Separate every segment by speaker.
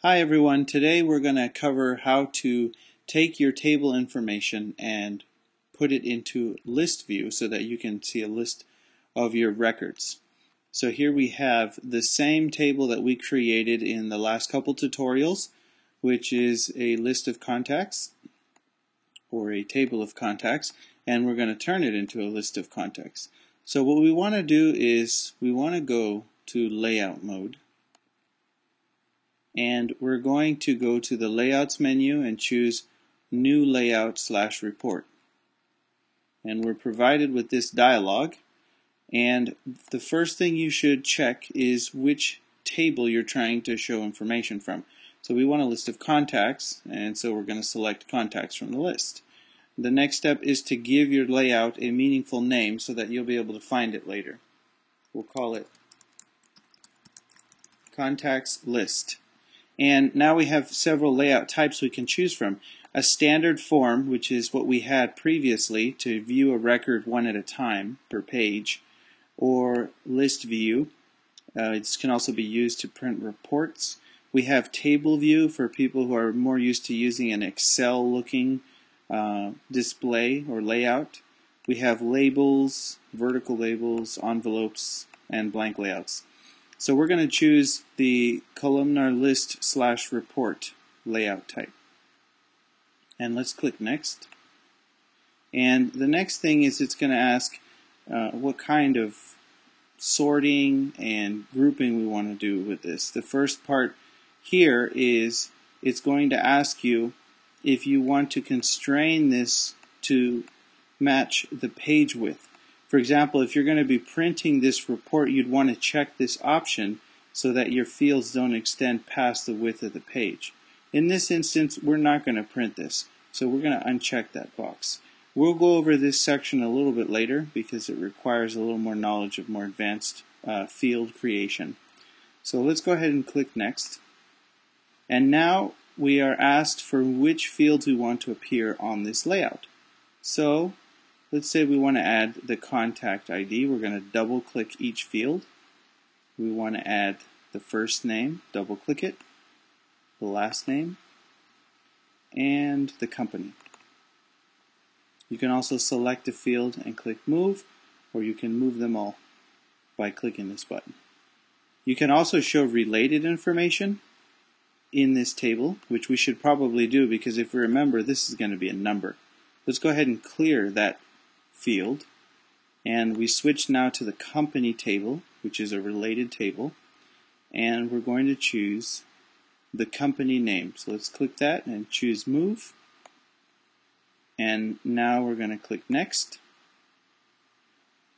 Speaker 1: Hi everyone, today we're going to cover how to take your table information and put it into list view so that you can see a list of your records. So here we have the same table that we created in the last couple tutorials, which is a list of contacts or a table of contacts, and we're going to turn it into a list of contacts. So what we want to do is we want to go to layout mode. And we're going to go to the layouts menu and choose new layout/report. And we're provided with this dialog, and the first thing you should check is which table you're trying to show information from. So we want a list of contacts, and so we're going to select contacts from the list. The next step is to give your layout a meaningful name so that you'll be able to find it later. We'll call it contacts list. And now we have several layout types we can choose from. A standard form, which is what we had previously to view a record one at a time per page, or list view. This can also be used to print reports. We have table view for people who are more used to using an Excel looking display or layout. We have labels, vertical labels, envelopes, and blank layouts. So we're going to choose the columnar list/report layout type. And let's click next. And the next thing is it's going to ask what kind of sorting and grouping we want to do with this. The first part here is it's going to ask you if you want to constrain this to match the page width. For example, if you're going to be printing this report, you'd want to check this option so that your fields don't extend past the width of the page. In this instance, we're not going to print this, so we're going to uncheck that box. We'll go over this section a little bit later because it requires a little more knowledge of more advanced field creation. So let's go ahead and click Next. And now we are asked for which fields we want to appear on this layout. So let's say we want to add the contact ID. We're going to double click each field. We want to add the first name, double click it, the last name, and the company. You can also select a field and click Move, or you can move them all by clicking this button. You can also show related information in this table, which we should probably do because if we remember, this is going to be a number. Let's go ahead and clear that field, and we switch now to the company table, which is a related table, and we're going to choose the company name. So let's click that and choose Move, and now we're going to click Next.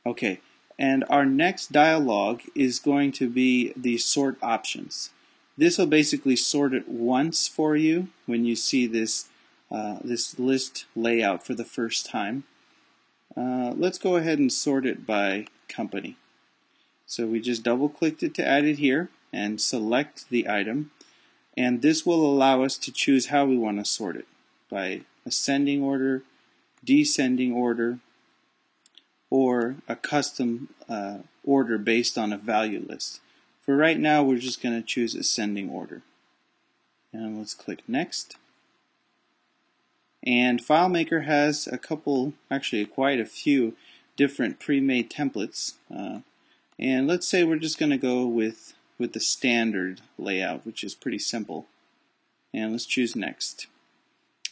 Speaker 1: Okay, and our next dialog is going to be the sort options. This will basically sort it once for you when you see this this list layout for the first time. Let's go ahead and sort it by company. So we just double clicked it to add it here and select the item, and this will allow us to choose how we want to sort it, by ascending order, descending order, or a custom order based on a value list. For right now we're just going to choose ascending order, and let's click Next. And FileMaker has a couple, actually quite a few different pre-made templates. And let's say we're just going to go with the standard layout, which is pretty simple. And let's choose Next.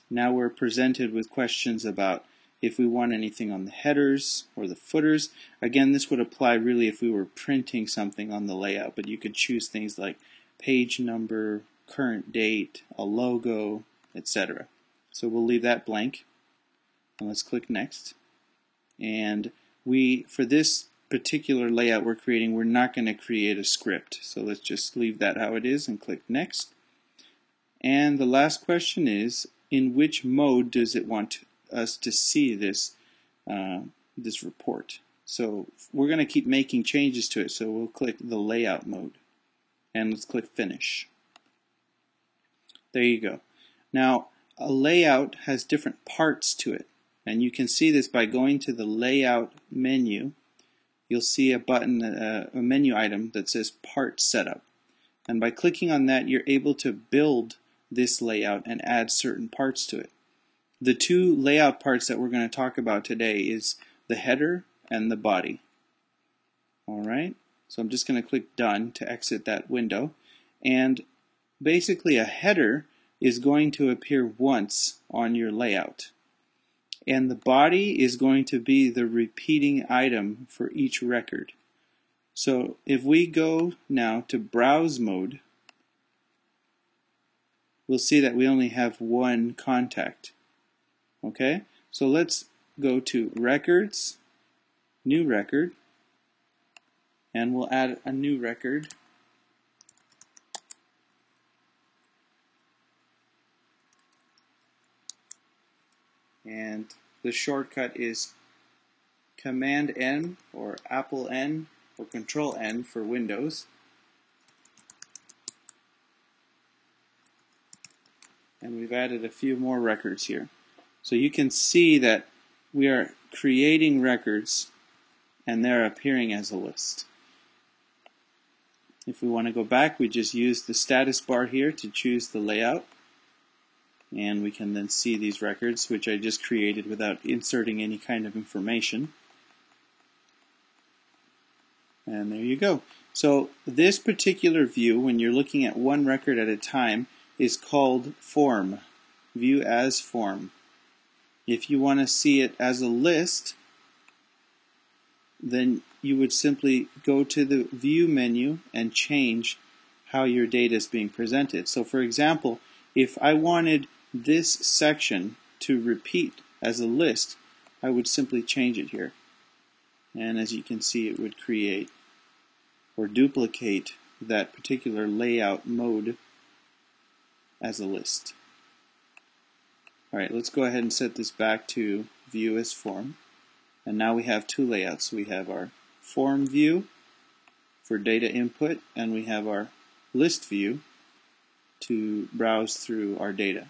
Speaker 1: Now we're presented with questions about if we want anything on the headers or the footers. Again, this would apply really if we were printing something on the layout, but you could choose things like page number, current date, a logo, etc. So we'll leave that blank, and let's click Next. And for this particular layout we're creating, we're not going to create a script. So let's just leave that how it is and click Next. And the last question is, in which mode does it want us to see this, this report? So we're going to keep making changes to it, so we'll click the layout mode. And let's click Finish. There you go. Now, a layout has different parts to it, and you can see this by going to the layout menu. You'll see a button, a menu item that says Part Setup. And by clicking on that, you're able to build this layout and add certain parts to it. The two layout parts that we're going to talk about today is the header and the body. Alright, so I'm just going to click Done to exit that window. And basically a header is going to appear once on your layout. And the body is going to be the repeating item for each record. So if we go now to Browse mode, we'll see that we only have one contact. Okay, so let's go to Records, New Record, and we'll add a new record. And the shortcut is Command N or Apple N or Control N for Windows. And we've added a few more records here. So you can see that we are creating records and they're appearing as a list. If we want to go back, we just use the status bar here to choose the layout. And we can then see these records, which I just created without inserting any kind of information. And there you go. So this particular view, when you're looking at one record at a time, is called Form. View as Form. If you want to see it as a list, then you would simply go to the View menu and change how your data is being presented. So for example, if I wanted this section to repeat as a list, I would simply change it here. And as you can see, it would create or duplicate that particular layout mode as a list. Alright, let's go ahead and set this back to View as Form. And now we have two layouts. We have our Form view for data input, and we have our List view to browse through our data.